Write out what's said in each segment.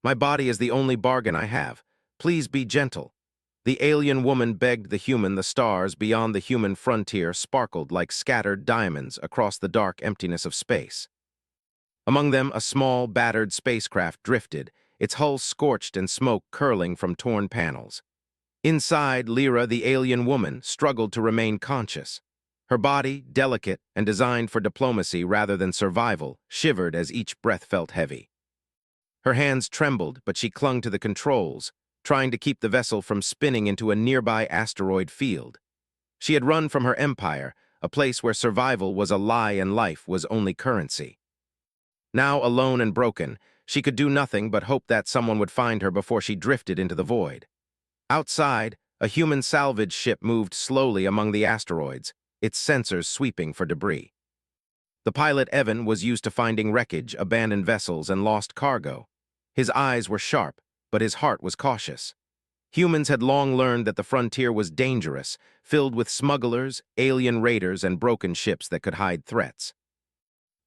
My body is the only bargain I have. Please be gentle." The alien woman begged the stars beyond the human frontier sparkled like scattered diamonds across the dark emptiness of space. Among them, a small, battered spacecraft drifted, its hull scorched and smoke curling from torn panels. Inside, Lyra, the alien woman, struggled to remain conscious. Her body, delicate and designed for diplomacy rather than survival, shivered as each breath felt heavy. Her hands trembled, but she clung to the controls, trying to keep the vessel from spinning into a nearby asteroid field. She had run from her empire, a place where survival was a lie and life was only currency. Now, alone and broken, she could do nothing but hope that someone would find her before she drifted into the void. Outside, a human salvage ship moved slowly among the asteroids, its sensors sweeping for debris. The pilot, Evan, was used to finding wreckage, abandoned vessels, and lost cargo. His eyes were sharp, but his heart was cautious. Humans had long learned that the frontier was dangerous, filled with smugglers, alien raiders, and broken ships that could hide threats.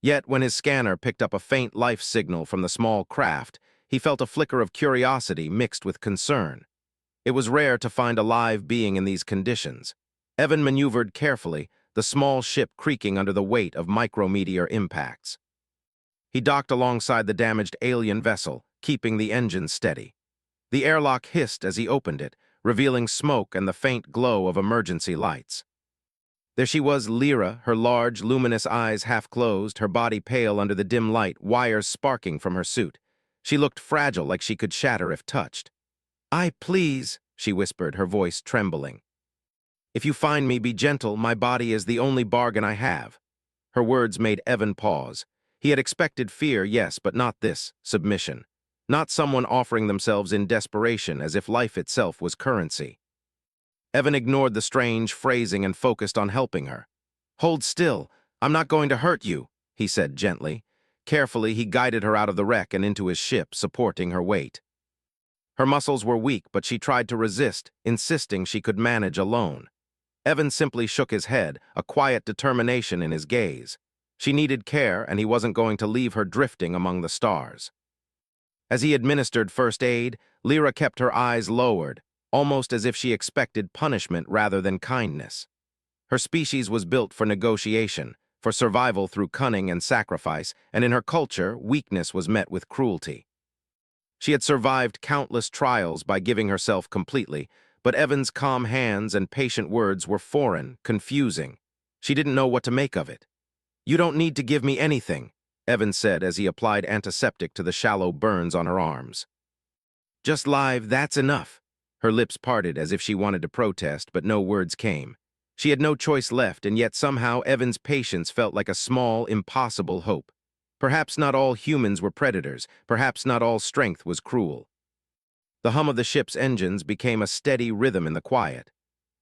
Yet, when his scanner picked up a faint life signal from the small craft, he felt a flicker of curiosity mixed with concern. It was rare to find a live being in these conditions. Evan maneuvered carefully, the small ship creaking under the weight of micrometeor impacts. He docked alongside the damaged alien vessel, keeping the engines steady. The airlock hissed as he opened it, revealing smoke and the faint glow of emergency lights. There she was, Lyra, her large, luminous eyes half closed, her body pale under the dim light, wires sparking from her suit. She looked fragile, like she could shatter if touched. Please," she whispered, her voice trembling. "If you find me, be gentle. My body is the only bargain I have." Her words made Evan pause. He had expected fear, yes, but not this, submission. Not someone offering themselves in desperation as if life itself was currency. Evan ignored the strange phrasing and focused on helping her. "Hold still. I'm not going to hurt you," he said gently. Carefully, he guided her out of the wreck and into his ship, supporting her weight. Her muscles were weak, but she tried to resist, insisting she could manage alone. Evan simply shook his head, a quiet determination in his gaze. She needed care, and he wasn't going to leave her drifting among the stars. As he administered first aid, Lyra kept her eyes lowered, almost as if she expected punishment rather than kindness. Her species was built for negotiation, for survival through cunning and sacrifice, and in her culture, weakness was met with cruelty. She had survived countless trials by giving herself completely, but Evan's calm hands and patient words were foreign, confusing. She didn't know what to make of it. "You don't need to give me anything," Evan said as he applied antiseptic to the shallow burns on her arms. "Just live, that's enough." Her lips parted as if she wanted to protest, but no words came. She had no choice left, and yet somehow Evan's patience felt like a small, impossible hope. Perhaps not all humans were predators, perhaps not all strength was cruel. The hum of the ship's engines became a steady rhythm in the quiet.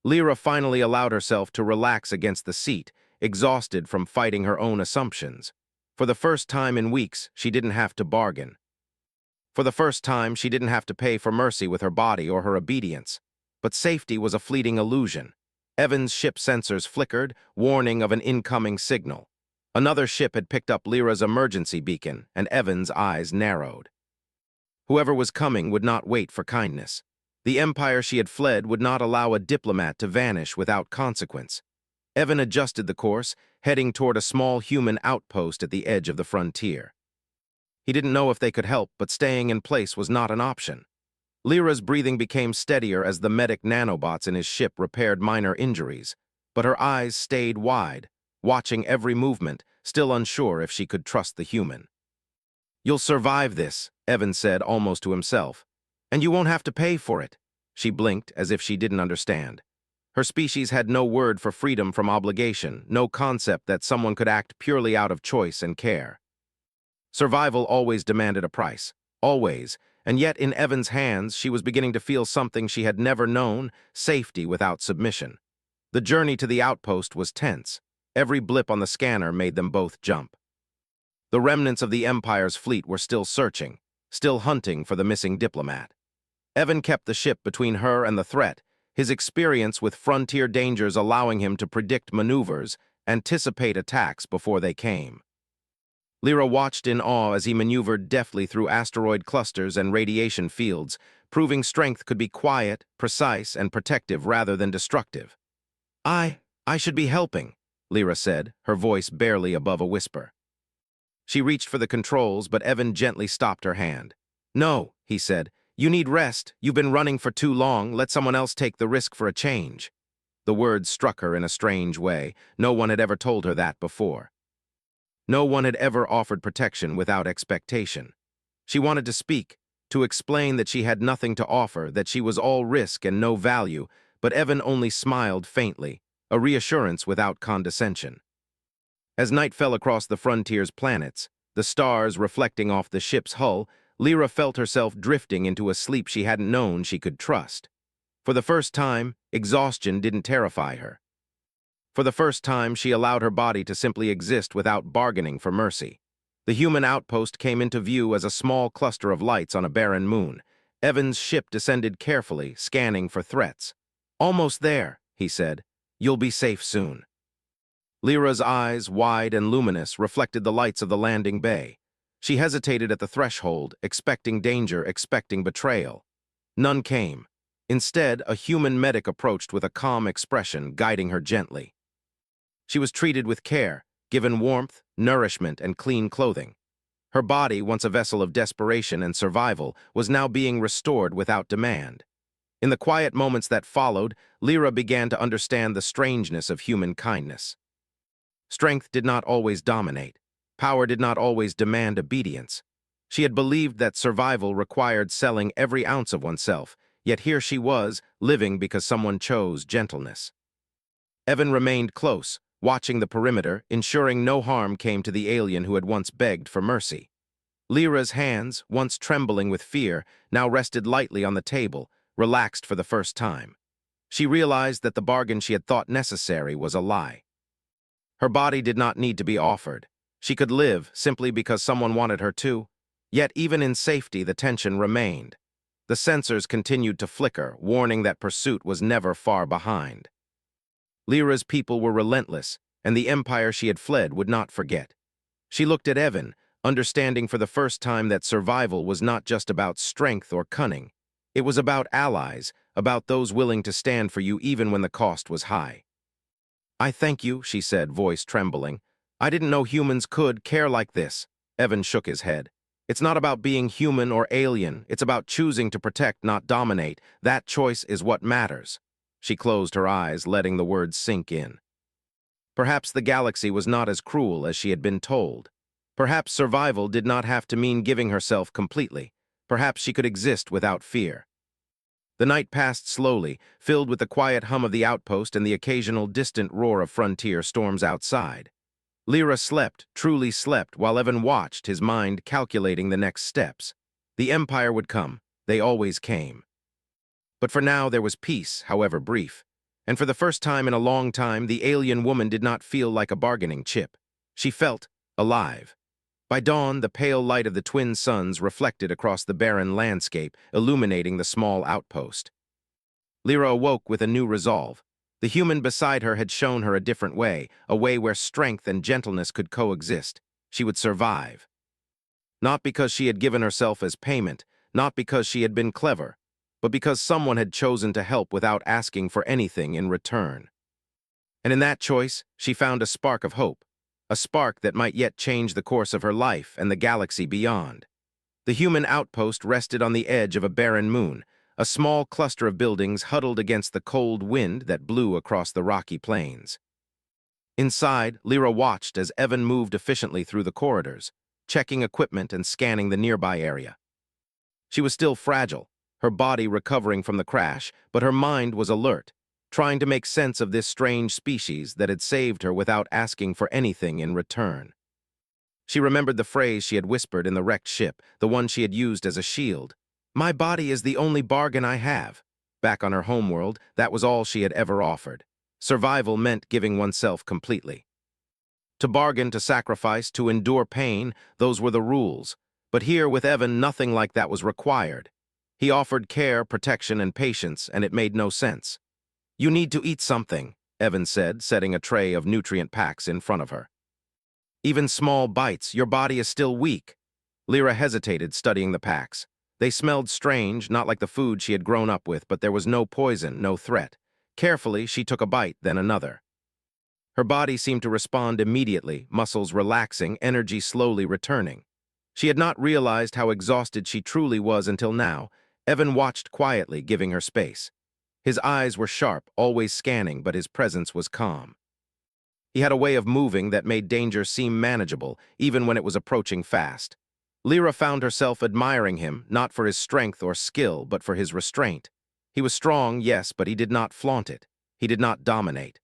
Lyra finally allowed herself to relax against the seat, exhausted from fighting her own assumptions. For the first time in weeks, she didn't have to bargain. For the first time, she didn't have to pay for mercy with her body or her obedience. But safety was a fleeting illusion. Evan's ship sensors flickered, warning of an incoming signal. Another ship had picked up Lyra's emergency beacon, and Evan's eyes narrowed. Whoever was coming would not wait for kindness. The empire she had fled would not allow a diplomat to vanish without consequence. Evan adjusted the course, heading toward a small human outpost at the edge of the frontier. He didn't know if they could help, but staying in place was not an option. Lyra's breathing became steadier as the medic nanobots in his ship repaired minor injuries, but her eyes stayed wide, watching every movement, still unsure if she could trust the human. "You'll survive this," Evan said almost to himself. "And you won't have to pay for it." She blinked as if she didn't understand. Her species had no word for freedom from obligation, no concept that someone could act purely out of choice and care. Survival always demanded a price, always, and yet in Evan's hands she was beginning to feel something she had never known, safety without submission. The journey to the outpost was tense. Every blip on the scanner made them both jump. The remnants of the Empire's fleet were still searching, still hunting for the missing diplomat. Evan kept the ship between her and the threat, his experience with frontier dangers allowing him to predict maneuvers, anticipate attacks before they came. Lyra watched in awe as he maneuvered deftly through asteroid clusters and radiation fields, proving strength could be quiet, precise, and protective rather than destructive. I should be helping, Lyra said, her voice barely above a whisper. She reached for the controls, but Evan gently stopped her hand. No, he said. You need rest. You've been running for too long. Let someone else take the risk for a change. The words struck her in a strange way. No one had ever told her that before. No one had ever offered protection without expectation. She wanted to speak, to explain that she had nothing to offer, that she was all risk and no value, but Evan only smiled faintly, a reassurance without condescension. As night fell across the frontier's planets, the stars reflecting off the ship's hull, Lyra felt herself drifting into a sleep she hadn't known she could trust. For the first time, exhaustion didn't terrify her. For the first time, she allowed her body to simply exist without bargaining for mercy. The human outpost came into view as a small cluster of lights on a barren moon. Evan's ship descended carefully, scanning for threats. "Almost there," he said. "You'll be safe soon." Lyra's eyes, wide and luminous, reflected the lights of the landing bay. She hesitated at the threshold, expecting danger, expecting betrayal. None came. Instead, a human medic approached with a calm expression, guiding her gently. She was treated with care, given warmth, nourishment, and clean clothing. Her body, once a vessel of desperation and survival, was now being restored without demand. In the quiet moments that followed, Lyra began to understand the strangeness of human kindness. Strength did not always dominate. Power did not always demand obedience. She had believed that survival required selling every ounce of oneself, yet here she was, living because someone chose gentleness. Evan remained close, watching the perimeter, ensuring no harm came to the alien who had once begged for mercy. Lyra's hands, once trembling with fear, now rested lightly on the table, relaxed for the first time. She realized that the bargain she had thought necessary was a lie. Her body did not need to be offered. She could live simply because someone wanted her to. Yet even in safety, the tension remained. The sensors continued to flicker, warning that pursuit was never far behind. Lyra's people were relentless, and the empire she had fled would not forget. She looked at Evan, understanding for the first time that survival was not just about strength or cunning. It was about allies, about those willing to stand for you even when the cost was high. "I thank you," she said, voice trembling. "I didn't know humans could care like this." Evan shook his head. "It's not about being human or alien. It's about choosing to protect, not dominate. That choice is what matters." She closed her eyes, letting the words sink in. Perhaps the galaxy was not as cruel as she had been told. Perhaps survival did not have to mean giving herself completely. Perhaps she could exist without fear. The night passed slowly, filled with the quiet hum of the outpost and the occasional distant roar of frontier storms outside. Lyra slept, truly slept, while Evan watched, his mind calculating the next steps. The Empire would come. They always came. But for now there was peace, however brief. And for the first time in a long time, the alien woman did not feel like a bargaining chip. She felt alive. By dawn, the pale light of the twin suns reflected across the barren landscape, illuminating the small outpost. Lyra awoke with a new resolve. The human beside her had shown her a different way, a way where strength and gentleness could coexist. She would survive. Not because she had given herself as payment, not because she had been clever, but because someone had chosen to help without asking for anything in return. And in that choice, she found a spark of hope. A spark that might yet change the course of her life and the galaxy beyond. The human outpost rested on the edge of a barren moon, a small cluster of buildings huddled against the cold wind that blew across the rocky plains. Inside, Lyra watched as Evan moved efficiently through the corridors, checking equipment and scanning the nearby area. She was still fragile, her body recovering from the crash, but her mind was alert, trying to make sense of this strange species that had saved her without asking for anything in return. She remembered the phrase she had whispered in the wrecked ship, the one she had used as a shield. "My body is the only bargain I have." Back on her homeworld, that was all she had ever offered. Survival meant giving oneself completely. To bargain, to sacrifice, to endure pain, those were the rules. But here with Evan, nothing like that was required. He offered care, protection, and patience, and it made no sense. "You need to eat something," Evan said, setting a tray of nutrient packs in front of her. Even small bites, your body is still weak. Lyra hesitated, studying the packs. They smelled strange, not like the food she had grown up with, but there was no poison, no threat. Carefully, she took a bite, then another. Her body seemed to respond immediately, muscles relaxing, energy slowly returning. She had not realized how exhausted she truly was until now. Evan watched quietly, giving her space. His eyes were sharp, always scanning, but his presence was calm. He had a way of moving that made danger seem manageable, even when it was approaching fast. Lyra found herself admiring him, not for his strength or skill, but for his restraint. He was strong, yes, but he did not flaunt it. He did not dominate.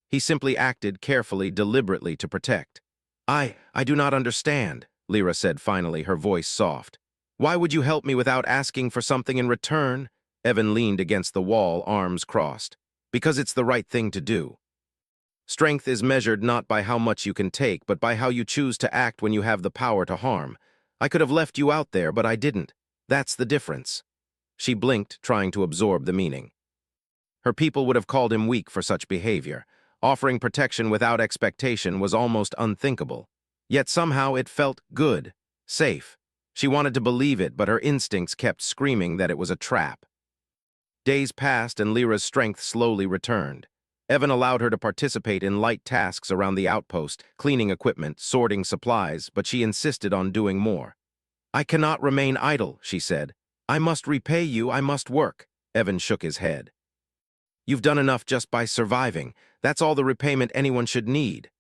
He simply acted carefully, deliberately to protect. I do not understand, Lyra said finally, her voice soft. Why would you help me without asking for something in return? Evan leaned against the wall, arms crossed. Because it's the right thing to do. Strength is measured not by how much you can take, but by how you choose to act when you have the power to harm. I could have left you out there, but I didn't. That's the difference. She blinked, trying to absorb the meaning. Her people would have called him weak for such behavior. Offering protection without expectation was almost unthinkable. Yet somehow it felt good, safe. She wanted to believe it, but her instincts kept screaming that it was a trap. Days passed and Lyra's strength slowly returned. Evan allowed her to participate in light tasks around the outpost, cleaning equipment, sorting supplies, but she insisted on doing more. I cannot remain idle, she said. I must repay you, I must work. Evan shook his head. You've done enough just by surviving. That's all the repayment anyone should need.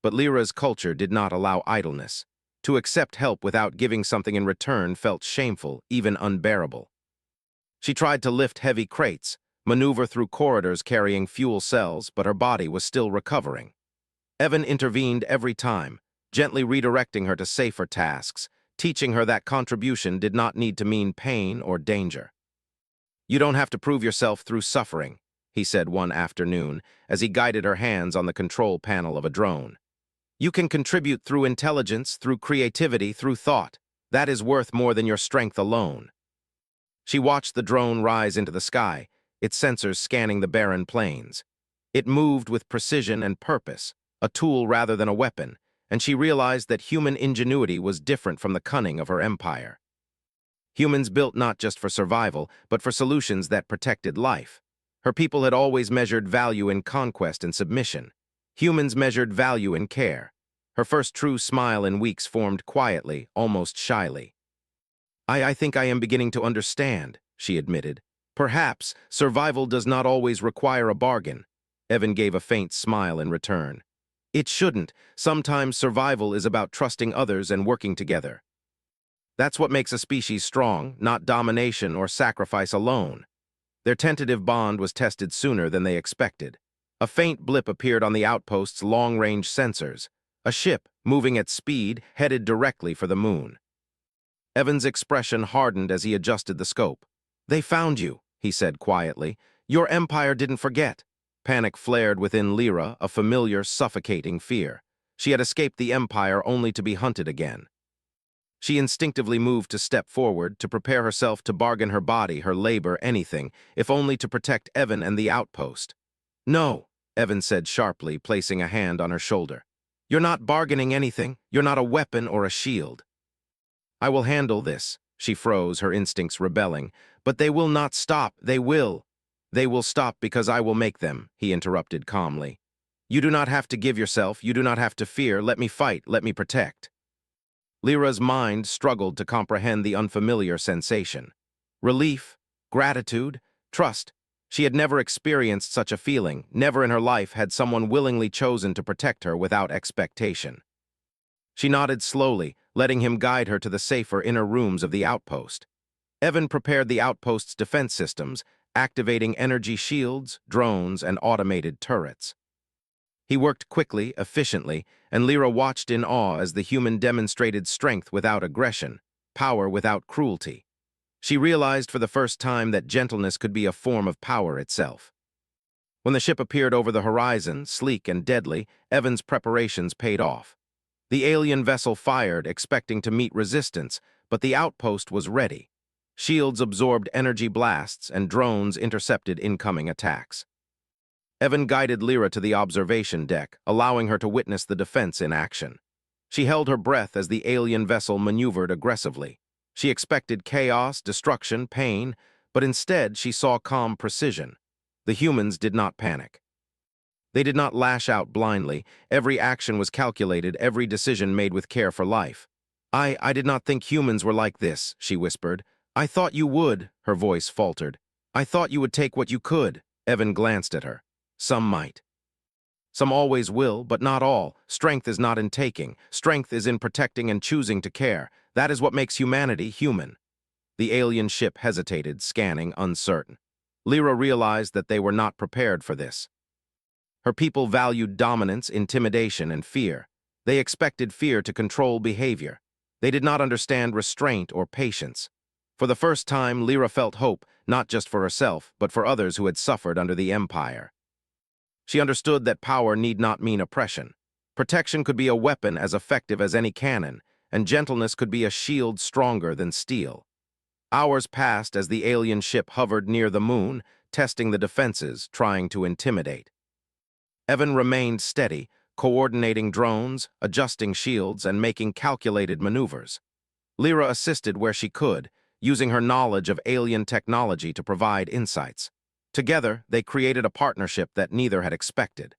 But Lyra's culture did not allow idleness. To accept help without giving something in return felt shameful, even unbearable. She tried to lift heavy crates, maneuver through corridors carrying fuel cells, but her body was still recovering. Evan intervened every time, gently redirecting her to safer tasks, teaching her that contribution did not need to mean pain or danger. You don't have to prove yourself through suffering, he said one afternoon as he guided her hands on the control panel of a drone. You can contribute through intelligence, through creativity, through thought. That is worth more than your strength alone. She watched the drone rise into the sky, its sensors scanning the barren plains. It moved with precision and purpose, a tool rather than a weapon, and she realized that human ingenuity was different from the cunning of her empire. Humans built not just for survival, but for solutions that protected life. Her people had always measured value in conquest and submission. Humans measured value in care. Her first true smile in weeks formed quietly, almost shyly. I think I am beginning to understand, she admitted. Perhaps survival does not always require a bargain. Evan gave a faint smile in return. It shouldn't. Sometimes survival is about trusting others and working together. That's what makes a species strong, not domination or sacrifice alone. Their tentative bond was tested sooner than they expected. A faint blip appeared on the outpost's long-range sensors. A ship, moving at speed, headed directly for the moon. Evan's expression hardened as he adjusted the scope. They found you, he said quietly. Your empire didn't forget. Panic flared within Lyra, a familiar, suffocating fear. She had escaped the empire only to be hunted again. She instinctively moved to step forward, to prepare herself to bargain her body, her labor, anything, if only to protect Evan and the outpost. No, Evan said sharply, placing a hand on her shoulder. You're not bargaining anything. You're not a weapon or a shield. I will handle this. She froze, her instincts rebelling. But they will not stop. They will. They will stop because I will make them, he interrupted calmly. You do not have to give yourself. You do not have to fear. Let me fight. Let me protect. Lyra's mind struggled to comprehend the unfamiliar sensation. Relief, gratitude, trust. She had never experienced such a feeling. Never in her life had someone willingly chosen to protect her without expectation. She nodded slowly, letting him guide her to the safer inner rooms of the outpost. Evan prepared the outpost's defense systems, activating energy shields, drones, and automated turrets. He worked quickly, efficiently, and Lyra watched in awe as the human demonstrated strength without aggression, power without cruelty. She realized for the first time that gentleness could be a form of power itself. When the ship appeared over the horizon, sleek and deadly, Evan's preparations paid off. The alien vessel fired, expecting to meet resistance, but the outpost was ready. Shields absorbed energy blasts, and drones intercepted incoming attacks. Evan guided Lyra to the observation deck, allowing her to witness the defense in action. She held her breath as the alien vessel maneuvered aggressively. She expected chaos, destruction, pain, but instead she saw calm precision. The humans did not panic. They did not lash out blindly. Every action was calculated, every decision made with care for life. I did not think humans were like this," she whispered. "I thought you would," her voice faltered. "I thought you would take what you could." Evan glanced at her. "Some might. Some always will, but not all. Strength is not in taking. Strength is in protecting and choosing to care. That is what makes humanity human." The alien ship hesitated, scanning, uncertain. Lyra realized that they were not prepared for this. Her people valued dominance, intimidation, and fear. They expected fear to control behavior. They did not understand restraint or patience. For the first time, Lyra felt hope, not just for herself, but for others who had suffered under the Empire. She understood that power need not mean oppression. Protection could be a weapon as effective as any cannon, and gentleness could be a shield stronger than steel. Hours passed as the alien ship hovered near the moon, testing the defenses, trying to intimidate. Evan remained steady, coordinating drones, adjusting shields, and making calculated maneuvers. Lyra assisted where she could, using her knowledge of alien technology to provide insights. Together, they created a partnership that neither had expected.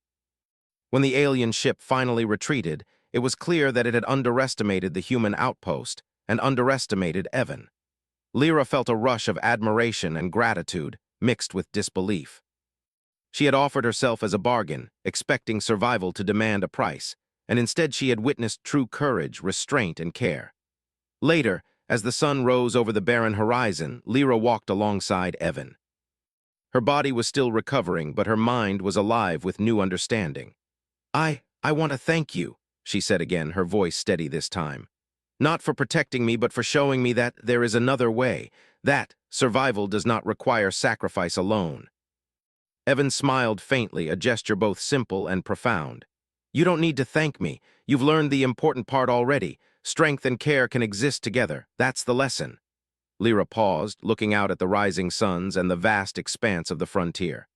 When the alien ship finally retreated, it was clear that it had underestimated the human outpost and underestimated Evan. Lyra felt a rush of admiration and gratitude, mixed with disbelief. She had offered herself as a bargain, expecting survival to demand a price, and instead she had witnessed true courage, restraint, and care. Later, as the sun rose over the barren horizon, Lyra walked alongside Evan. Her body was still recovering, but her mind was alive with new understanding. I want to thank you," she said again, her voice steady this time. "Not for protecting me, but for showing me that there is another way, that survival does not require sacrifice alone." Evan smiled faintly, a gesture both simple and profound. "You don't need to thank me. You've learned the important part already. Strength and care can exist together. That's the lesson." Lyra paused, looking out at the rising suns and the vast expanse of the frontier.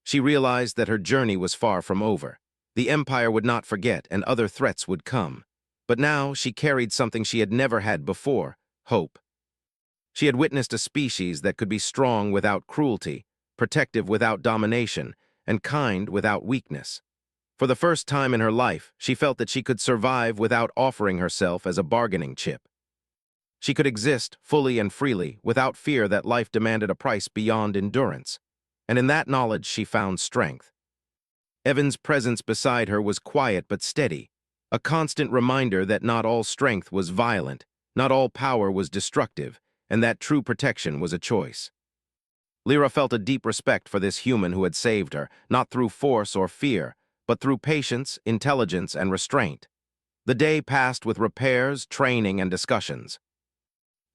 She realized that her journey was far from over. The Empire would not forget, and other threats would come. But now she carried something she had never had before: hope. She had witnessed a species that could be strong without cruelty, protective without domination, and kind without weakness. For the first time in her life, she felt that she could survive without offering herself as a bargaining chip. She could exist fully and freely without fear that life demanded a price beyond endurance. And in that knowledge she found strength. Evan's presence beside her was quiet but steady, a constant reminder that not all strength was violent, not all power was destructive, and that true protection was a choice. Lyra felt a deep respect for this human who had saved her, not through force or fear, but through patience, intelligence, and restraint. The day passed with repairs, training, and discussions.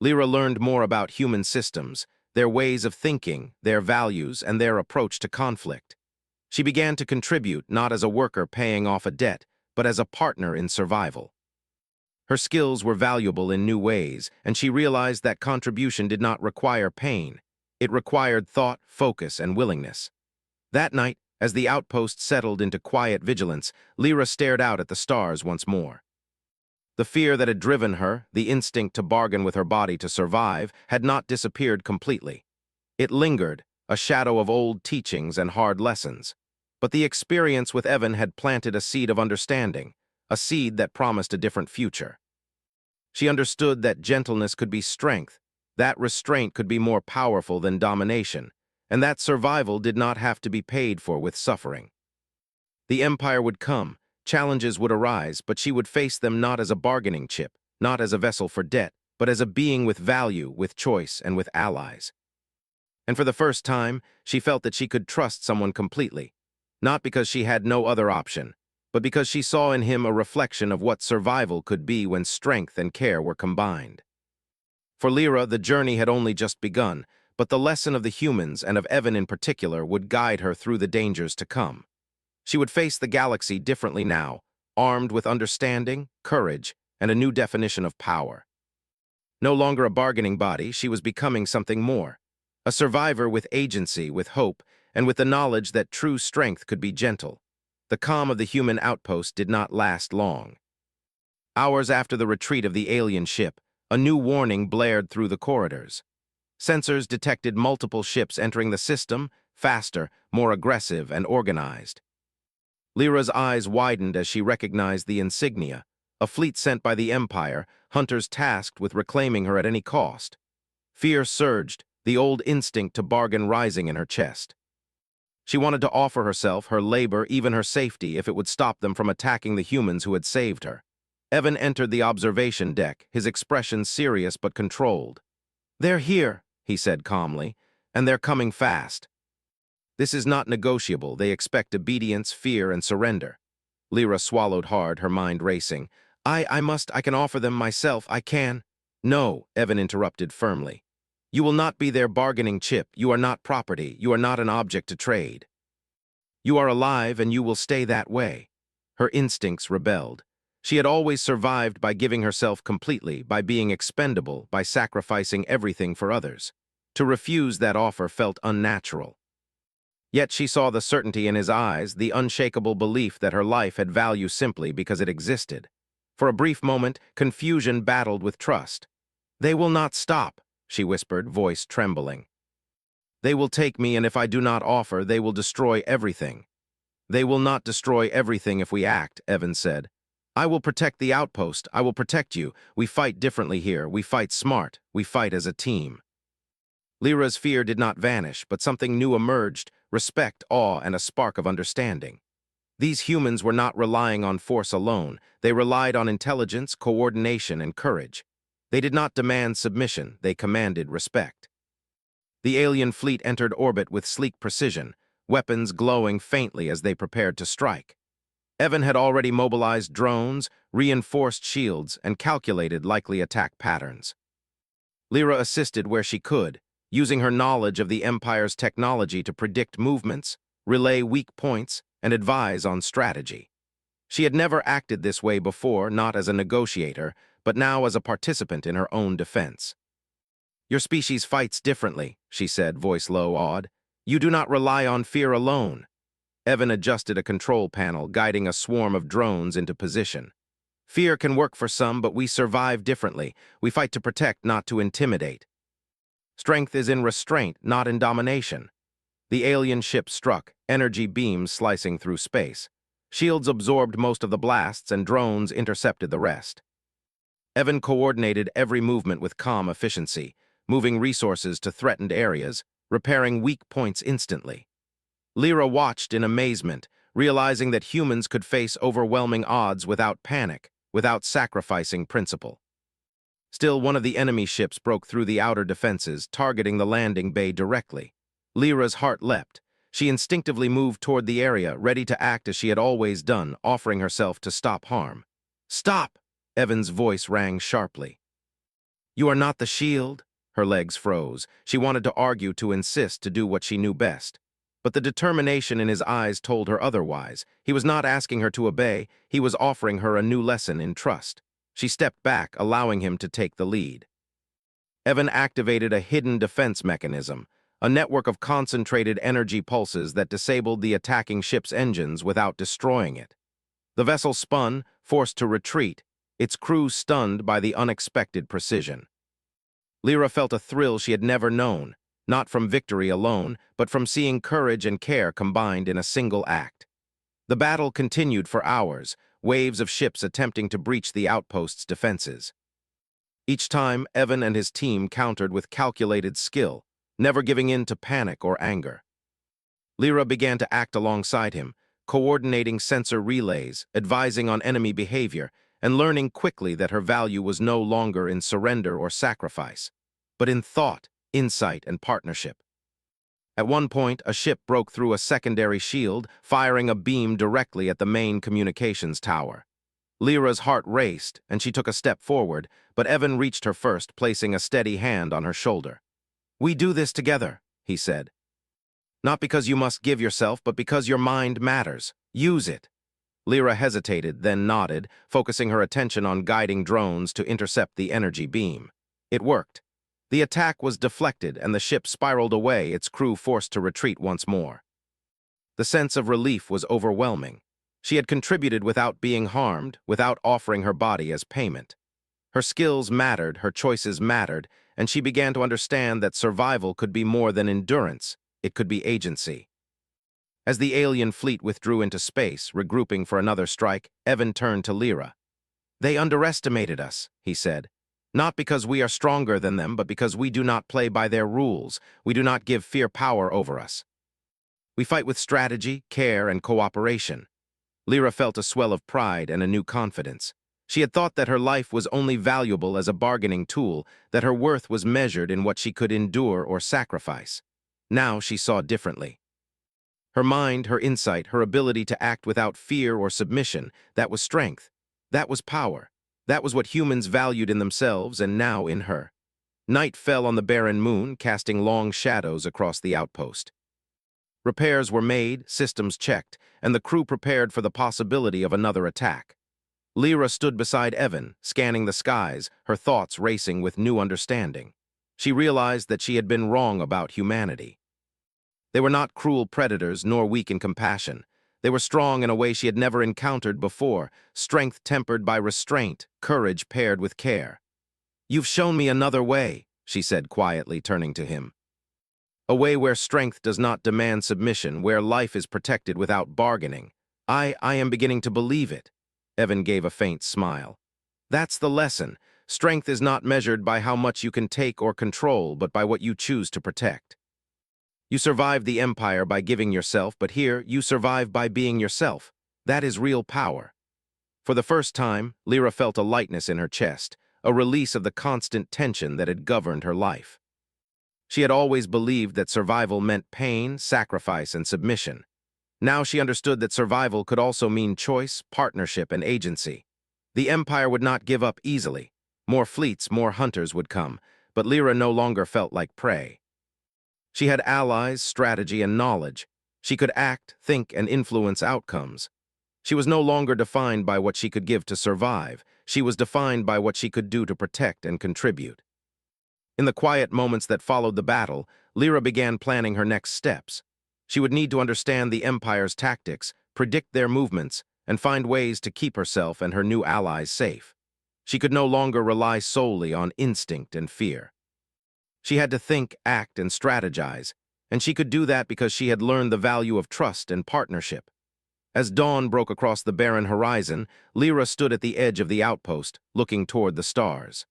Lyra learned more about human systems, their ways of thinking, their values, and their approach to conflict. She began to contribute not as a worker paying off a debt, but as a partner in survival. Her skills were valuable in new ways, and she realized that contribution did not require pain. It required thought, focus, and willingness. That night, as the outpost settled into quiet vigilance, Lyra stared out at the stars once more. The fear that had driven her, the instinct to bargain with her body to survive, had not disappeared completely. It lingered, a shadow of old teachings and hard lessons. But the experience with Evan had planted a seed of understanding, a seed that promised a different future. She understood that gentleness could be strength, that restraint could be more powerful than domination, and that survival did not have to be paid for with suffering. The Empire would come, challenges would arise, but she would face them not as a bargaining chip, not as a vessel for debt, but as a being with value, with choice, and with allies. And for the first time, she felt that she could trust someone completely, not because she had no other option, but because she saw in him a reflection of what survival could be when strength and care were combined. For Lyra, the journey had only just begun, but the lesson of the humans, and of Evan in particular, would guide her through the dangers to come. She would face the galaxy differently now, armed with understanding, courage, and a new definition of power. No longer a bargaining body, she was becoming something more. A survivor with agency, with hope, and with the knowledge that true strength could be gentle. The calm of the human outpost did not last long. Hours after the retreat of the alien ship, a new warning blared through the corridors. Sensors detected multiple ships entering the system, faster, more aggressive, and organized. Lyra's eyes widened as she recognized the insignia, a fleet sent by the Empire, hunters tasked with reclaiming her at any cost. Fear surged, the old instinct to bargain rising in her chest. She wanted to offer herself, her labor, even her safety, if it would stop them from attacking the humans who had saved her. Evan entered the observation deck, his expression serious but controlled. "They're here," he said calmly, "and they're coming fast. This is not negotiable. They expect obedience, fear, and surrender." Lyra swallowed hard, her mind racing. I can offer them myself, I can." "No," Evan interrupted firmly. "You will not be their bargaining chip. You are not property. You are not an object to trade. You are alive, and you will stay that way." Her instincts rebelled. She had always survived by giving herself completely, by being expendable, by sacrificing everything for others. To refuse that offer felt unnatural. Yet she saw the certainty in his eyes, the unshakable belief that her life had value simply because it existed. For a brief moment, confusion battled with trust. "They will not stop," she whispered, voice trembling. "They will take me, and if I do not offer, they will destroy everything." "They will not destroy everything if we act," Evan said. "I will protect the outpost. I will protect you. We fight differently here. We fight smart. We fight as a team." Lyra's fear did not vanish, but something new emerged: respect, awe, and a spark of understanding. These humans were not relying on force alone. They relied on intelligence, coordination, and courage. They did not demand submission. They commanded respect. The alien fleet entered orbit with sleek precision, weapons glowing faintly as they prepared to strike. Evan had already mobilized drones, reinforced shields, and calculated likely attack patterns. Lyra assisted where she could, using her knowledge of the Empire's technology to predict movements, relay weak points, and advise on strategy. She had never acted this way before, not as a negotiator, but now as a participant in her own defense. "Your species fights differently," she said, voice low, awed. "You do not rely on fear alone." Evan adjusted a control panel, guiding a swarm of drones into position. "Fear can work for some, but we survive differently. We fight to protect, not to intimidate. Strength is in restraint, not in domination." The alien ship struck, energy beams slicing through space. Shields absorbed most of the blasts, and drones intercepted the rest. Evan coordinated every movement with calm efficiency, moving resources to threatened areas, repairing weak points instantly. Lyra watched in amazement, realizing that humans could face overwhelming odds without panic, without sacrificing principle. Still, one of the enemy ships broke through the outer defenses, targeting the landing bay directly. Lyra's heart leapt. She instinctively moved toward the area, ready to act as she had always done, offering herself to stop harm. "Stop!" Evan's voice rang sharply. "You are not the shield." Her legs froze. She wanted to argue, to insist, to do what she knew best. But the determination in his eyes told her otherwise. He was not asking her to obey. He was offering her a new lesson in trust. She stepped back, allowing him to take the lead. Evan activated a hidden defense mechanism, a network of concentrated energy pulses that disabled the attacking ship's engines without destroying it. The vessel spun, forced to retreat, its crew stunned by the unexpected precision. Lyra felt a thrill she had never known, not from victory alone, but from seeing courage and care combined in a single act. The battle continued for hours, waves of ships attempting to breach the outpost's defenses. Each time, Evan and his team countered with calculated skill, never giving in to panic or anger. Lyra began to act alongside him, coordinating sensor relays, advising on enemy behavior, and learning quickly that her value was no longer in surrender or sacrifice, but in thought, insight, and partnership. At one point, a ship broke through a secondary shield, firing a beam directly at the main communications tower. Lyra's heart raced, and she took a step forward, but Evan reached her first, placing a steady hand on her shoulder. "We do this together," he said. "Not because you must give yourself, but because your mind matters. Use it." Lyra hesitated, then nodded, focusing her attention on guiding drones to intercept the energy beam. It worked. The attack was deflected and the ship spiraled away, its crew forced to retreat once more. The sense of relief was overwhelming. She had contributed without being harmed, without offering her body as payment. Her skills mattered, her choices mattered, and she began to understand that survival could be more than endurance, it could be agency. As the alien fleet withdrew into space, regrouping for another strike, Evan turned to Lyra. "They underestimated us," he said. "Not because we are stronger than them, but because we do not play by their rules. We do not give fear power over us. We fight with strategy, care, and cooperation." Lyra felt a swell of pride and a new confidence. She had thought that her life was only valuable as a bargaining tool, that her worth was measured in what she could endure or sacrifice. Now she saw differently. Her mind, her insight, her ability to act without fear or submission, that was strength. That was power. That was what humans valued in themselves and now in her. Night fell on the barren moon, casting long shadows across the outpost. Repairs were made, systems checked, and the crew prepared for the possibility of another attack. Lyra stood beside Evan, scanning the skies, her thoughts racing with new understanding. She realized that she had been wrong about humanity. They were not cruel predators nor weak in compassion. They were strong in a way she had never encountered before, strength tempered by restraint, courage paired with care. "You've shown me another way," she said quietly, turning to him. "A way where strength does not demand submission, where life is protected without bargaining. I am beginning to believe it." Evan gave a faint smile. "That's the lesson. Strength is not measured by how much you can take or control, but by what you choose to protect. You survived the Empire by giving yourself, but here you survive by being yourself. That is real power." For the first time, Lyra felt a lightness in her chest, a release of the constant tension that had governed her life. She had always believed that survival meant pain, sacrifice, and submission. Now she understood that survival could also mean choice, partnership, and agency. The Empire would not give up easily. More fleets, more hunters would come, but Lyra no longer felt like prey. She had allies, strategy, and knowledge. She could act, think, and influence outcomes. She was no longer defined by what she could give to survive. She was defined by what she could do to protect and contribute. In the quiet moments that followed the battle, Lyra began planning her next steps. She would need to understand the Empire's tactics, predict their movements, and find ways to keep herself and her new allies safe. She could no longer rely solely on instinct and fear. She had to think, act, and strategize, and she could do that because she had learned the value of trust and partnership. As dawn broke across the barren horizon, Lyra stood at the edge of the outpost, looking toward the stars.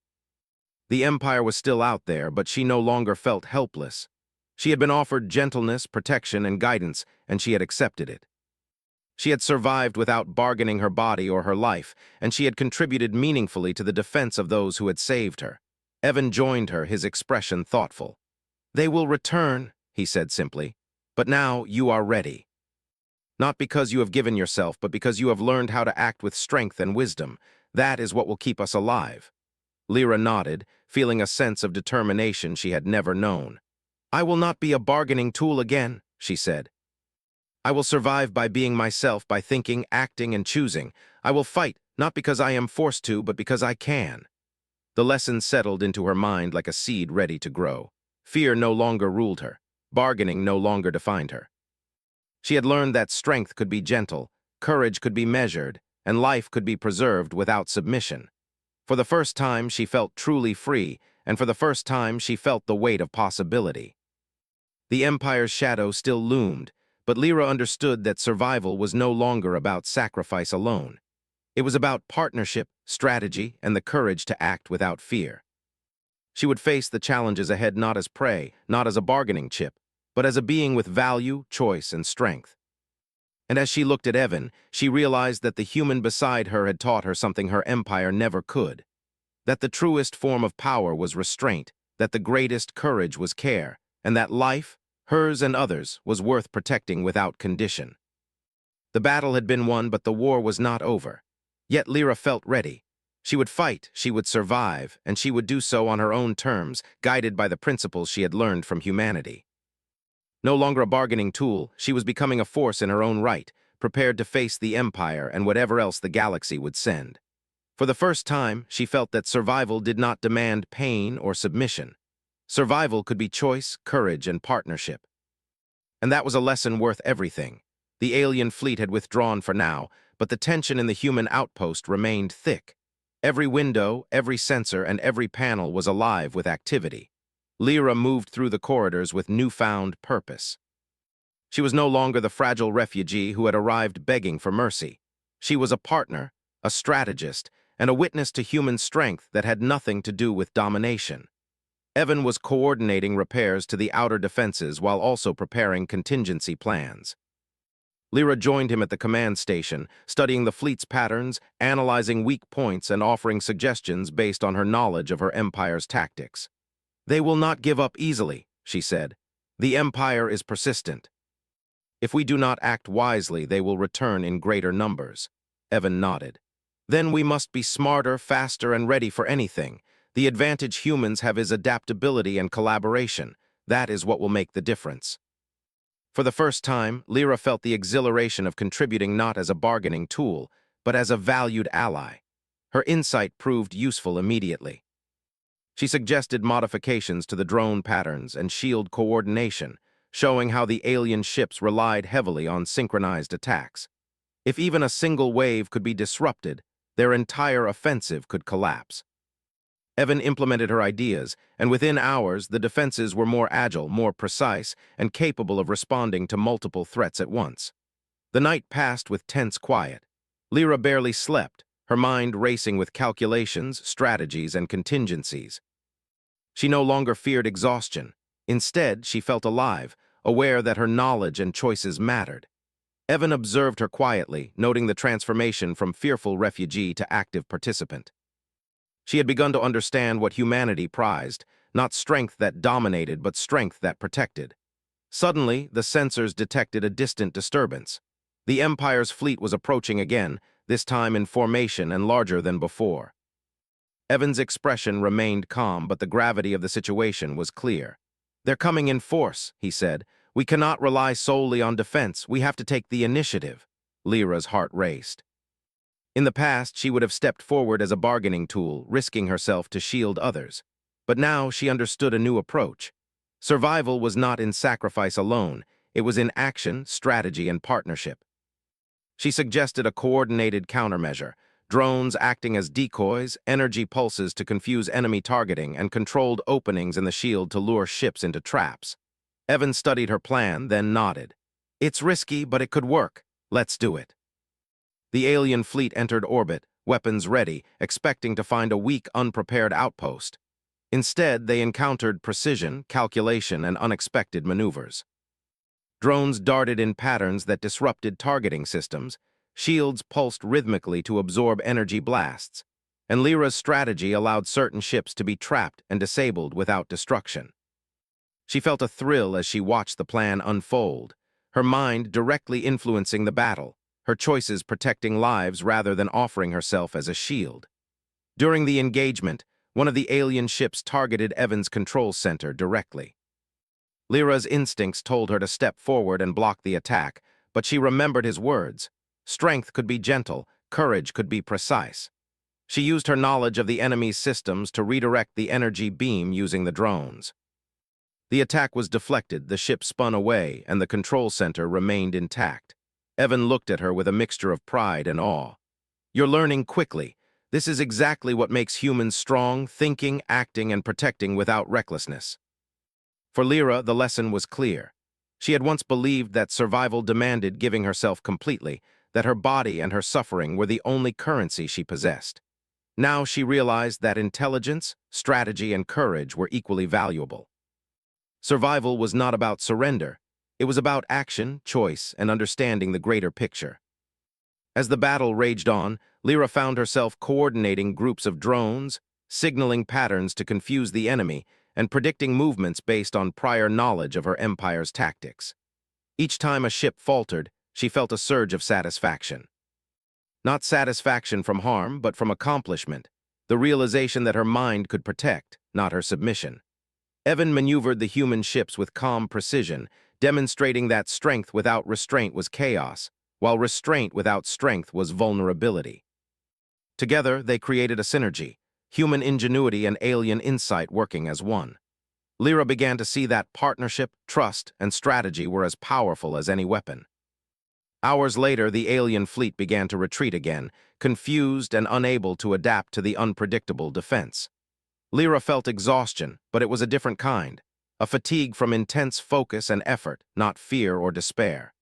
The Empire was still out there, but she no longer felt helpless. She had been offered gentleness, protection, and guidance, and she had accepted it. She had survived without bargaining her body or her life, and she had contributed meaningfully to the defense of those who had saved her. Evan joined her, his expression thoughtful. "They will return," he said simply, "but now you are ready. Not because you have given yourself, but because you have learned how to act with strength and wisdom. That is what will keep us alive." Lyra nodded, feeling a sense of determination she had never known. "I will not be a bargaining tool again," she said. "I will survive by being myself, by thinking, acting, and choosing. I will fight, not because I am forced to, but because I can." The lesson settled into her mind like a seed ready to grow. Fear no longer ruled her. Bargaining no longer defined her. She had learned that strength could be gentle, courage could be measured, and life could be preserved without submission. For the first time, she felt truly free, and for the first time, she felt the weight of possibility. The Empire's shadow still loomed, but Lyra understood that survival was no longer about sacrifice alone. It was about partnership, strategy, and the courage to act without fear. She would face the challenges ahead not as prey, not as a bargaining chip, but as a being with value, choice, and strength. And as she looked at Evan, she realized that the human beside her had taught her something her empire never could. That the truest form of power was restraint, that the greatest courage was care, and that life, hers and others, was worth protecting without condition. The battle had been won, but the war was not over. Yet Lyra felt ready. She would fight, she would survive, and she would do so on her own terms, guided by the principles she had learned from humanity. No longer a bargaining tool, she was becoming a force in her own right, prepared to face the Empire and whatever else the galaxy would send. For the first time, she felt that survival did not demand pain or submission. Survival could be choice, courage, and partnership. And that was a lesson worth everything. The alien fleet had withdrawn for now, but the tension in the human outpost remained thick. Every window, every sensor, and every panel was alive with activity. Lyra moved through the corridors with newfound purpose. She was no longer the fragile refugee who had arrived begging for mercy. She was a partner, a strategist, and a witness to human strength that had nothing to do with domination. Evan was coordinating repairs to the outer defenses while also preparing contingency plans. Lyra joined him at the command station, studying the fleet's patterns, analyzing weak points, and offering suggestions based on her knowledge of her empire's tactics. "They will not give up easily," she said. "The empire is persistent. If we do not act wisely, they will return in greater numbers." Evan nodded. "Then we must be smarter, faster, and ready for anything. The advantage humans have is adaptability and collaboration. That is what will make the difference." For the first time, Lyra felt the exhilaration of contributing not as a bargaining tool, but as a valued ally. Her insight proved useful immediately. She suggested modifications to the drone patterns and shield coordination, showing how the alien ships relied heavily on synchronized attacks. If even a single wave could be disrupted, their entire offensive could collapse. Evan implemented her ideas, and within hours, the defenses were more agile, more precise, and capable of responding to multiple threats at once. The night passed with tense quiet. Lyra barely slept, her mind racing with calculations, strategies, and contingencies. She no longer feared exhaustion. Instead, she felt alive, aware that her knowledge and choices mattered. Evan observed her quietly, noting the transformation from fearful refugee to active participant. She had begun to understand what humanity prized, not strength that dominated, but strength that protected. Suddenly, the sensors detected a distant disturbance. The Empire's fleet was approaching again, this time in formation and larger than before. Evan's expression remained calm, but the gravity of the situation was clear. "They're coming in force," he said. "We cannot rely solely on defense. We have to take the initiative." Lyra's heart raced. In the past, she would have stepped forward as a bargaining tool, risking herself to shield others. But now she understood a new approach. Survival was not in sacrifice alone. It was in action, strategy, and partnership. She suggested a coordinated countermeasure, drones acting as decoys, energy pulses to confuse enemy targeting, and controlled openings in the shield to lure ships into traps. Evan studied her plan, then nodded. "It's risky, but it could work. Let's do it." The alien fleet entered orbit, weapons ready, expecting to find a weak, unprepared outpost. Instead, they encountered precision, calculation, and unexpected maneuvers. Drones darted in patterns that disrupted targeting systems, shields pulsed rhythmically to absorb energy blasts, and Lyra's strategy allowed certain ships to be trapped and disabled without destruction. She felt a thrill as she watched the plan unfold, her mind directly influencing the battle, her choices protecting lives rather than offering herself as a shield. During the engagement, one of the alien ships targeted Evan's control center directly. Lyra's instincts told her to step forward and block the attack, but she remembered his words. Strength could be gentle, courage could be precise. She used her knowledge of the enemy's systems to redirect the energy beam using the drones. The attack was deflected, the ship spun away, and the control center remained intact. Evan looked at her with a mixture of pride and awe. "You're learning quickly. This is exactly what makes humans strong, thinking, acting, and protecting without recklessness." For Lyra, the lesson was clear. She had once believed that survival demanded giving herself completely, that her body and her suffering were the only currency she possessed. Now she realized that intelligence, strategy, and courage were equally valuable. Survival was not about surrender. It was about action, choice, and understanding the greater picture. As the battle raged on, Lyra found herself coordinating groups of drones, signaling patterns to confuse the enemy, and predicting movements based on prior knowledge of her empire's tactics. Each time a ship faltered, she felt a surge of satisfaction. Not satisfaction from harm, but from accomplishment, the realization that her mind could protect, not her submission. Evan maneuvered the human ships with calm precision, demonstrating that strength without restraint was chaos, while restraint without strength was vulnerability. Together, they created a synergy, human ingenuity and alien insight working as one. Lyra began to see that partnership, trust, and strategy were as powerful as any weapon. Hours later, the alien fleet began to retreat again, confused and unable to adapt to the unpredictable defense. Lyra felt exhaustion, but it was a different kind, a fatigue from intense focus and effort, not fear or despair.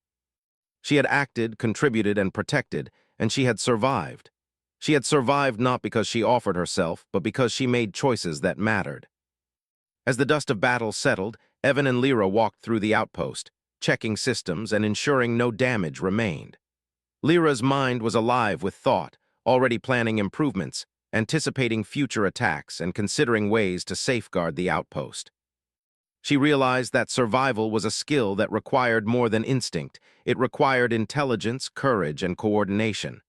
She had acted, contributed, and protected, and she had survived. She had survived not because she offered herself, but because she made choices that mattered. As the dust of battle settled, Evan and Lyra walked through the outpost, checking systems and ensuring no damage remained. Lyra's mind was alive with thought, already planning improvements, anticipating future attacks, and considering ways to safeguard the outpost. She realized that survival was a skill that required more than instinct. It required intelligence, courage, and coordination.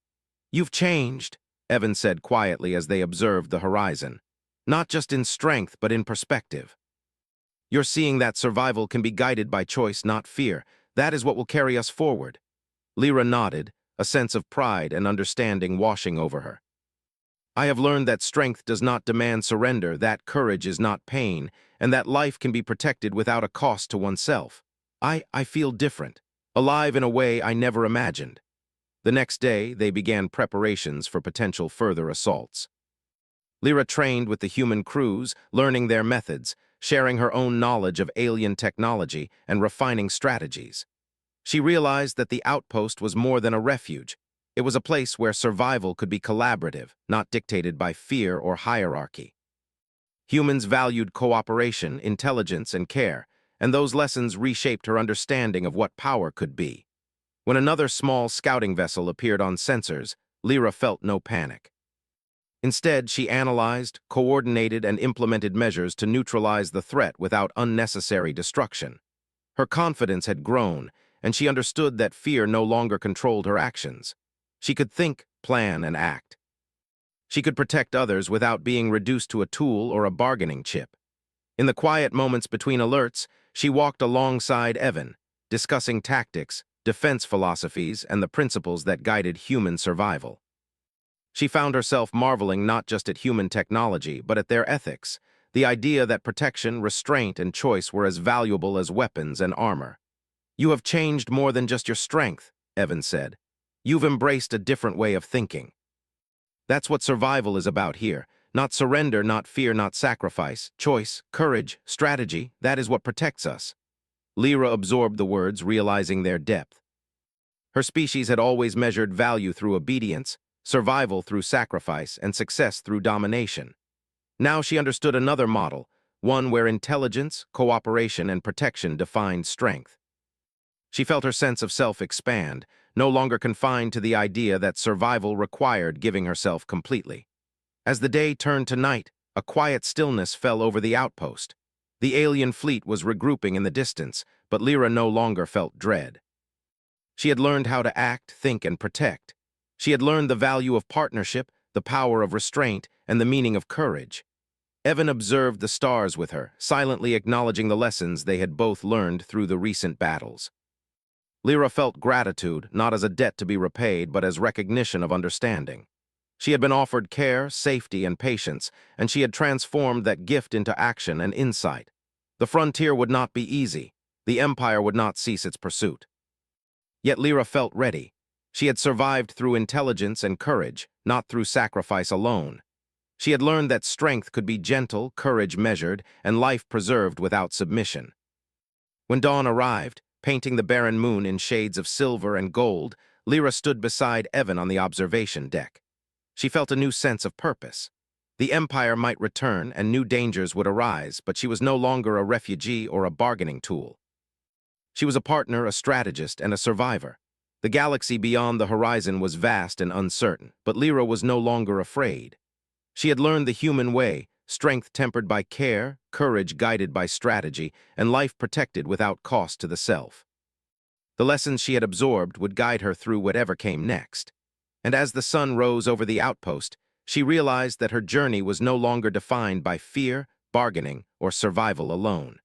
"You've changed," Evan said quietly as they observed the horizon. "Not just in strength, but in perspective. You're seeing that survival can be guided by choice, not fear. That is what will carry us forward." Lyra nodded, a sense of pride and understanding washing over her. "I have learned that strength does not demand surrender, that courage is not pain, and that life can be protected without a cost to oneself. I feel different, alive in a way I never imagined." The next day, they began preparations for potential further assaults. Lyra trained with the human crews, learning their methods, sharing her own knowledge of alien technology, and refining strategies. She realized that the outpost was more than a refuge. It was a place where survival could be collaborative, not dictated by fear or hierarchy. Humans valued cooperation, intelligence, and care, and those lessons reshaped her understanding of what power could be. When another small scouting vessel appeared on sensors, Lyra felt no panic. Instead, she analyzed, coordinated, and implemented measures to neutralize the threat without unnecessary destruction. Her confidence had grown, and she understood that fear no longer controlled her actions. She could think, plan, and act. She could protect others without being reduced to a tool or a bargaining chip. In the quiet moments between alerts, she walked alongside Evan, discussing tactics, defense philosophies, and the principles that guided human survival. She found herself marveling not just at human technology, but at their ethics, the idea that protection, restraint, and choice were as valuable as weapons and armor. "You have changed more than just your strength," Evan said. "You've embraced a different way of thinking." That's what survival is about here. Not surrender, not fear, not sacrifice. Choice, courage, strategy, that is what protects us. Lyra absorbed the words, realizing their depth. Her species had always measured value through obedience, survival through sacrifice, and success through domination. Now she understood another model, one where intelligence, cooperation, and protection defined strength. She felt her sense of self expand, no longer confined to the idea that survival required giving herself completely. As the day turned to night, a quiet stillness fell over the outpost. The alien fleet was regrouping in the distance, but Lyra no longer felt dread. She had learned how to act, think, and protect. She had learned the value of partnership, the power of restraint, and the meaning of courage. Evan observed the stars with her, silently acknowledging the lessons they had both learned through the recent battles. Lyra felt gratitude, not as a debt to be repaid, but as recognition of understanding. She had been offered care, safety, and patience, and she had transformed that gift into action and insight. The frontier would not be easy. The Empire would not cease its pursuit. Yet Lyra felt ready. She had survived through intelligence and courage, not through sacrifice alone. She had learned that strength could be gentle, courage measured, and life preserved without submission. When dawn arrived, painting the barren moon in shades of silver and gold, Lyra stood beside Evan on the observation deck. She felt a new sense of purpose. The Empire might return and new dangers would arise, but she was no longer a refugee or a bargaining tool. She was a partner, a strategist, and a survivor. The galaxy beyond the horizon was vast and uncertain, but Lyra was no longer afraid. She had learned the human way, strength tempered by care, courage guided by strategy, and life protected without cost to the self. The lessons she had absorbed would guide her through whatever came next. And as the sun rose over the outpost, she realized that her journey was no longer defined by fear, bargaining, or survival alone.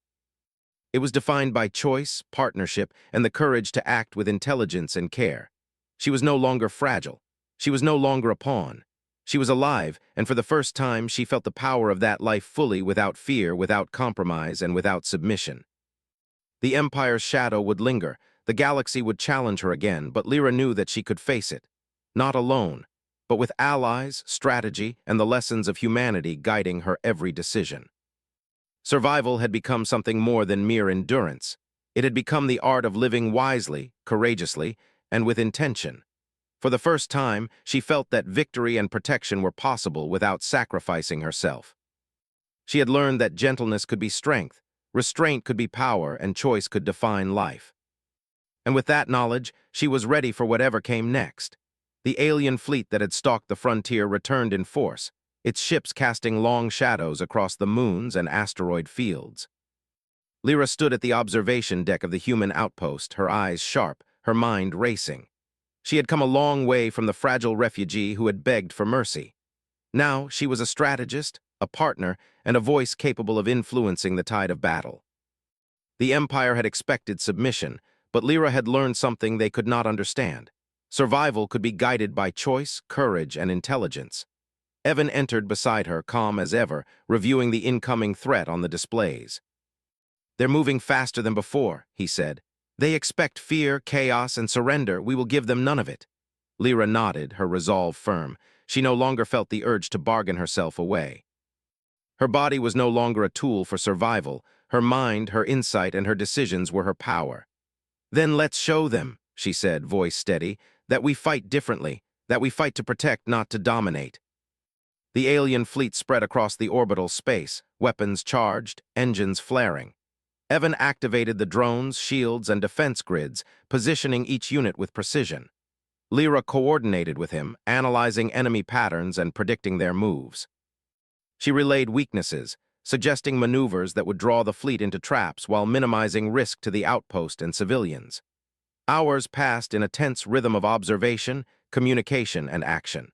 It was defined by choice, partnership, and the courage to act with intelligence and care. She was no longer fragile. She was no longer a pawn. She was alive, and for the first time she felt the power of that life fully, without fear, without compromise, and without submission. The Empire's shadow would linger, the galaxy would challenge her again, but Lyra knew that she could face it. Not alone, but with allies, strategy, and the lessons of humanity guiding her every decision. Survival had become something more than mere endurance. It had become the art of living wisely, courageously, and with intention. For the first time, she felt that victory and protection were possible without sacrificing herself. She had learned that gentleness could be strength, restraint could be power, and choice could define life. And with that knowledge, she was ready for whatever came next. The alien fleet that had stalked the frontier returned in force, its ships casting long shadows across the moons and asteroid fields. Lyra stood at the observation deck of the human outpost, her eyes sharp, her mind racing. She had come a long way from the fragile refugee who had begged for mercy. Now she was a strategist, a partner, and a voice capable of influencing the tide of battle. The Empire had expected submission, but Lyra had learned something they could not understand. Survival could be guided by choice, courage, and intelligence. Evan entered beside her, calm as ever, reviewing the incoming threat on the displays. "They're moving faster than before," he said. "They expect fear, chaos, and surrender. We will give them none of it." Lyra nodded, her resolve firm. She no longer felt the urge to bargain herself away. Her body was no longer a tool for survival. Her mind, her insight, and her decisions were her power. "Then let's show them," she said, voice steady, "that we fight differently, that we fight to protect, not to dominate." The alien fleet spread across the orbital space, weapons charged, engines flaring. Evan activated the drones, shields, and defense grids, positioning each unit with precision. Lyra coordinated with him, analyzing enemy patterns and predicting their moves. She relayed weaknesses, suggesting maneuvers that would draw the fleet into traps while minimizing risk to the outpost and civilians. Hours passed in a tense rhythm of observation, communication, and action.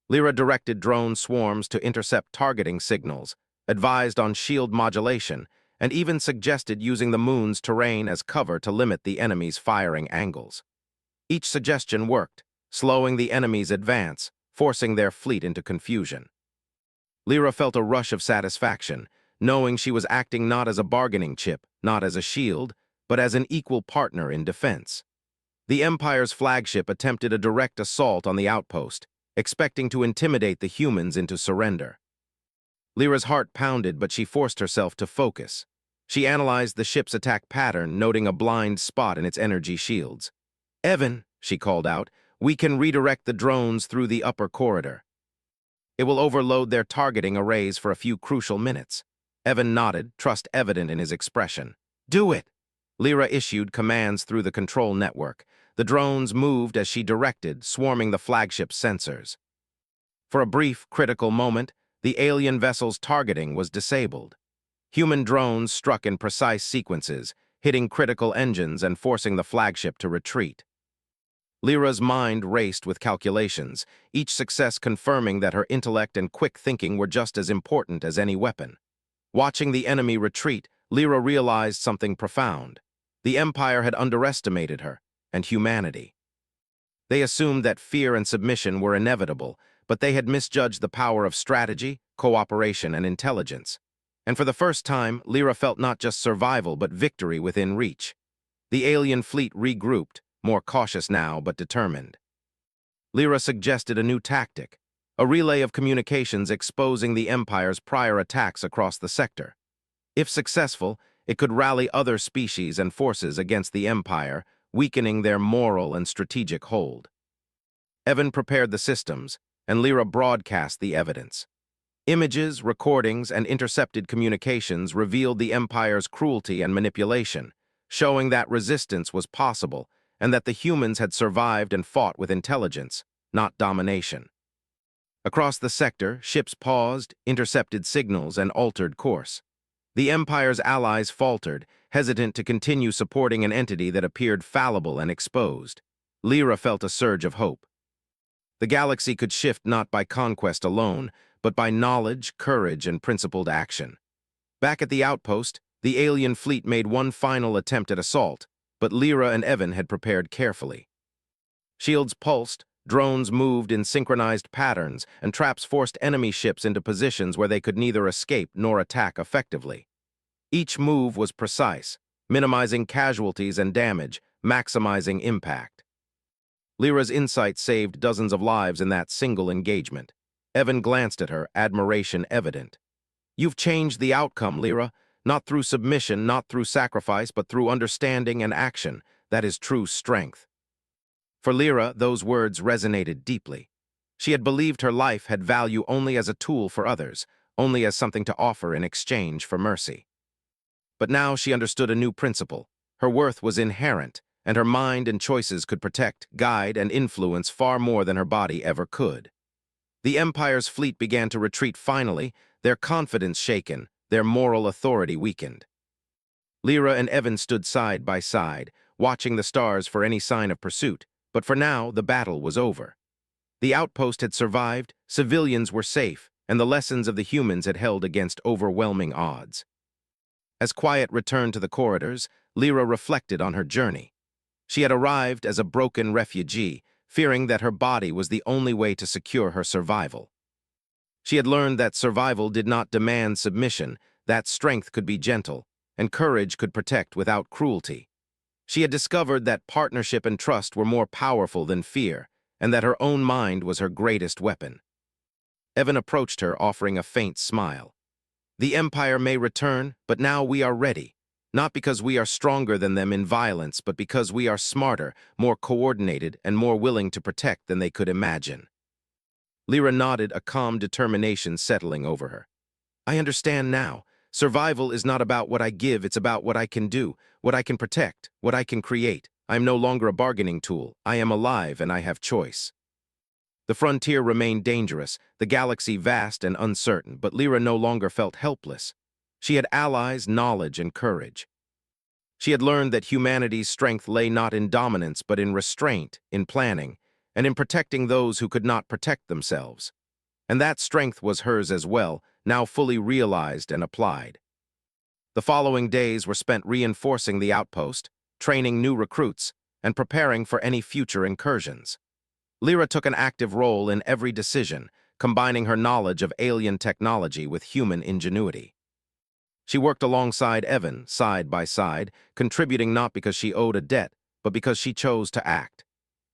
Lyra directed drone swarms to intercept targeting signals, advised on shield modulation, and even suggested using the moon's terrain as cover to limit the enemy's firing angles. Each suggestion worked, slowing the enemy's advance, forcing their fleet into confusion. Lyra felt a rush of satisfaction, knowing she was acting not as a bargaining chip, not as a shield, but as an equal partner in defense. The Empire's flagship attempted a direct assault on the outpost, expecting to intimidate the humans into surrender. Lyra's heart pounded, but she forced herself to focus. She analyzed the ship's attack pattern, noting a blind spot in its energy shields. "Evan," she called out, "we can redirect the drones through the upper corridor. It will overload their targeting arrays for a few crucial minutes." Evan nodded, trust evident in his expression. "Do it!" Lyra issued commands through the control network. The drones moved as she directed, swarming the flagship's sensors. For a brief, critical moment, the alien vessel's targeting was disabled. Human drones struck in precise sequences, hitting critical engines and forcing the flagship to retreat. Lyra's mind raced with calculations, each success confirming that her intellect and quick thinking were just as important as any weapon. Watching the enemy retreat, Lyra realized something profound. The Empire had underestimated her, and humanity. They assumed that fear and submission were inevitable, but they had misjudged the power of strategy, cooperation, and intelligence. And for the first time, Lyra felt not just survival but victory within reach. The alien fleet regrouped, more cautious now but determined. Lyra suggested a new tactic, a relay of communications exposing the Empire's prior attacks across the sector. If successful, it could rally other species and forces against the Empire, weakening their moral and strategic hold. Evan prepared the systems, and Lyra broadcast the evidence. Images, recordings, and intercepted communications revealed the Empire's cruelty and manipulation, showing that resistance was possible and that the humans had survived and fought with intelligence, not domination. Across the sector, ships paused, intercepted signals, and altered course. The Empire's allies faltered, hesitant to continue supporting an entity that appeared fallible and exposed. Lyra felt a surge of hope. The galaxy could shift not by conquest alone, but by knowledge, courage, and principled action. Back at the outpost, the alien fleet made one final attempt at assault, but Lyra and Evan had prepared carefully. Shields pulsed, Drones moved in synchronized patterns, and traps forced enemy ships into positions where they could neither escape nor attack effectively. Each move was precise, minimizing casualties and damage, maximizing impact. Lyra's insight saved dozens of lives in that single engagement. Evan glanced at her, admiration evident. "You've changed the outcome, Lyra. Not through submission, not through sacrifice, but through understanding and action. That is true strength." For Lyra, those words resonated deeply. She had believed her life had value only as a tool for others, only as something to offer in exchange for mercy. But now she understood a new principle. Her worth was inherent, and her mind and choices could protect, guide, and influence far more than her body ever could. The Empire's fleet began to retreat finally, their confidence shaken, their moral authority weakened. Lyra and Evan stood side by side, watching the stars for any sign of pursuit, but for now the battle was over. The outpost had survived, civilians were safe, and the lessons of the humans had held against overwhelming odds. As quiet returned to the corridors, Lyra reflected on her journey. She had arrived as a broken refugee, fearing that her body was the only way to secure her survival. She had learned that survival did not demand submission, that strength could be gentle, and courage could protect without cruelty. She had discovered that partnership and trust were more powerful than fear, and that her own mind was her greatest weapon. Evan approached her, offering a faint smile. "The Empire may return, but now we are ready. Not because we are stronger than them in violence, but because we are smarter, more coordinated, and more willing to protect than they could imagine." Lyra nodded, a calm determination settling over her. "I understand now. Survival is not about what I give, it's about what I can do, what I can protect, what I can create. I am no longer a bargaining tool. I am alive, and I have choice." The frontier remained dangerous, the galaxy vast and uncertain, but Lyra no longer felt helpless. She had allies, knowledge, and courage. She had learned that humanity's strength lay not in dominance, but in restraint, in planning, and in protecting those who could not protect themselves. And that strength was hers as well, now fully realized and applied. The following days were spent reinforcing the outpost, training new recruits, and preparing for any future incursions. Lyra took an active role in every decision, combining her knowledge of alien technology with human ingenuity. She worked alongside Evan, side by side, contributing not because she owed a debt, but because she chose to act.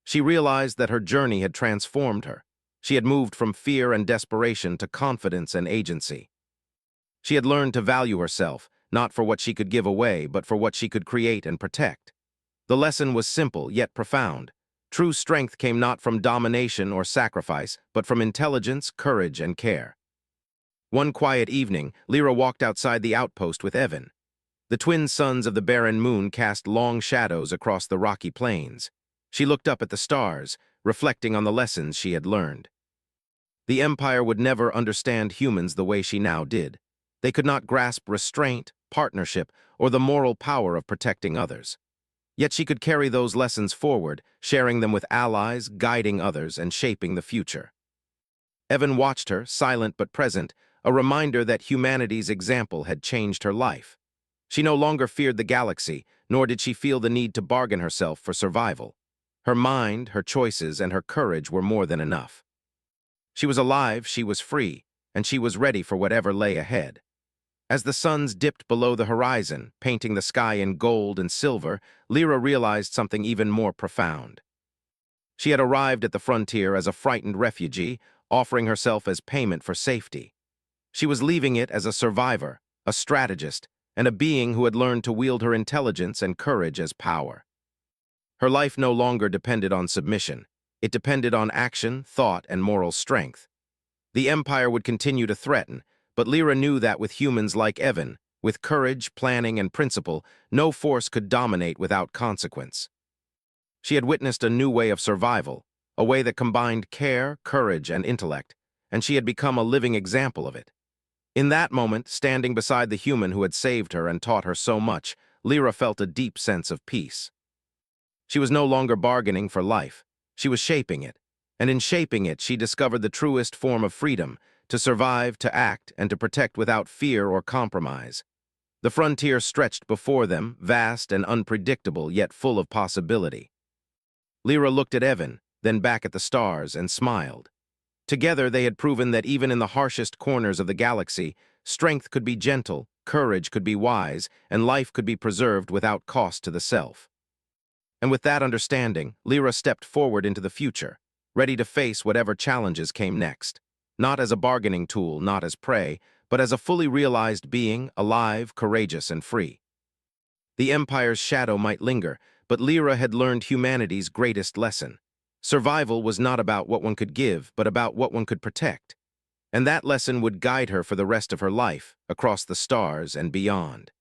She realized that her journey had transformed her. She had moved from fear and desperation to confidence and agency. She had learned to value herself, not for what she could give away, but for what she could create and protect. The lesson was simple, yet profound. True strength came not from domination or sacrifice, but from intelligence, courage, and care. One quiet evening, Lyra walked outside the outpost with Evan. The twin suns of the barren moon cast long shadows across the rocky plains. She looked up at the stars, reflecting on the lessons she had learned. The Empire would never understand humans the way she now did. They could not grasp restraint, partnership, or the moral power of protecting others. Yet she could carry those lessons forward, sharing them with allies, guiding others, and shaping the future. Evan watched her, silent but present, a reminder that humanity's example had changed her life. She no longer feared the galaxy, nor did she feel the need to bargain herself for survival. Her mind, her choices, and her courage were more than enough. She was alive, she was free, and she was ready for whatever lay ahead. As the suns dipped below the horizon, painting the sky in gold and silver, Lyra realized something even more profound. She had arrived at the frontier as a frightened refugee, offering herself as payment for safety. She was leaving it as a survivor, a strategist, and a being who had learned to wield her intelligence and courage as power. Her life no longer depended on submission. It depended on action, thought, and moral strength. The Empire would continue to threaten, but Lyra knew that with humans like Evan, with courage, planning, and principle, no force could dominate without consequence. She had witnessed a new way of survival, a way that combined care, courage, and intellect, and she had become a living example of it. In that moment, standing beside the human who had saved her and taught her so much, Lyra felt a deep sense of peace. She was no longer bargaining for life. She was shaping it, and in shaping it, she discovered the truest form of freedom, to survive, to act, and to protect without fear or compromise. The frontier stretched before them, vast and unpredictable, yet full of possibility. Lyra looked at Evan, then back at the stars, and smiled. Together, they had proven that even in the harshest corners of the galaxy, strength could be gentle, courage could be wise, and life could be preserved without cost to the self. And with that understanding, Lyra stepped forward into the future, ready to face whatever challenges came next. Not as a bargaining tool, not as prey, but as a fully realized being, alive, courageous, and free. The Empire's shadow might linger, but Lyra had learned humanity's greatest lesson. Survival was not about what one could give, but about what one could protect. And that lesson would guide her for the rest of her life, across the stars and beyond.